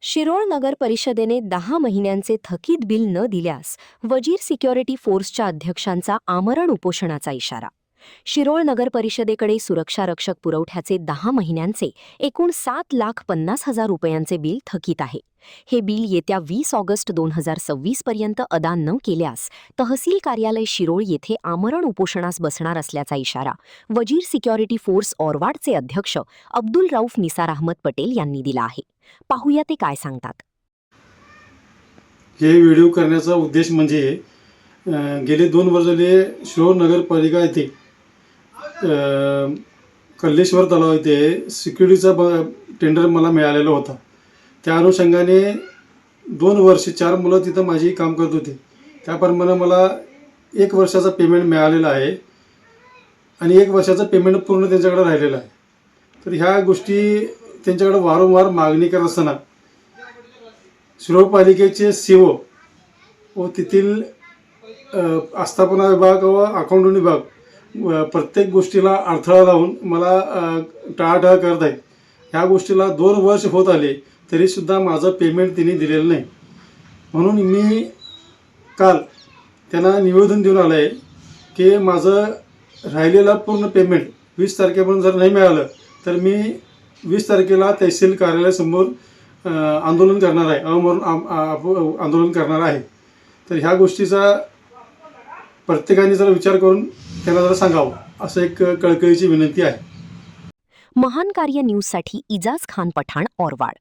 शिरोळ नगर परिषदेने 10 महिन्यांचे थकीत बिल न दिल्यास वजीर सिक्युरिटी फोर्सच्या अध्यक्षांचा आमरण उपोषणाचा इशारा. शिरोळ नगर परिषदेकडे सुरक्षारक्षक पुरवठ्याचे 10 महिन्यांचे एकूण 7,50,000 रुपयांचे बिल थकीत आहे. हे बिल येत्या 20 ऑगस्ट 2026 पर्यंत अदा न केल्यास तहसील कार्यालय शिरोळ येथे आमरण उपोषणास बसणार असल्याचा इशारा वजीर सिक्युरिटी फोर्स ऑरवाडचे अध्यक्ष अब्दुल रऊफ निसार अहमद पटेल यांनी दिला आहे. पाहूया ते काय सांगतात. हे व्हिडिओ करण्याचा उद्देश म्हणजे गेले 2 वर्ष झाले शिरोळ नगरपालिका येथे कल्लेश्वर तलाव येथे सिक्युरिटीचा टेंडर मला मिळालेला होता. त्या अनुषंगाने 2 वर्ष 4 मुलं तिथं माझी काम करत होती. त्याप्रमाणे मला 1 वर्षाचा पेमेंट मिळालेला आहे आणि 1 वर्षाचं पेमेंट पूर्ण त्यांच्याकडे राहिलेलं आहे. तर ह्या गोष्टी त्यांच्याकडे वारंवार मागणी करत असताना शिरोळ पालिकेचे CO व तेथील आस्थापना विभाग व अकाउंट विभाग प्रत्येक गोष्टीला अडथळा लावून मला टाळाटाळ करत आहेत. ह्या गोष्टीला 2 वर्ष होत आले तरीसुद्धा माझं पेमेंट त्यांनी दिलेलं नाही. म्हणून मी काल त्यांना निवेदन देऊन आलं आहे की माझं राहिलेलं पूर्ण पेमेंट 20 तारखेपर्यंत जर नाही मिळालं तर मी 20 तारखेला तहसील कार्यालयासमोर आंदोलन करणार आहे, आंदोलन करणार आहे. तर ह्या गोष्टीचा प्रत्येकाने जरा विचार करून त्यांना जरा सांगावं असं एक कळकळीची विनंती आहे. महान कार्य न्यूजसाठी इजाज खान पठाण, ऑरवाड.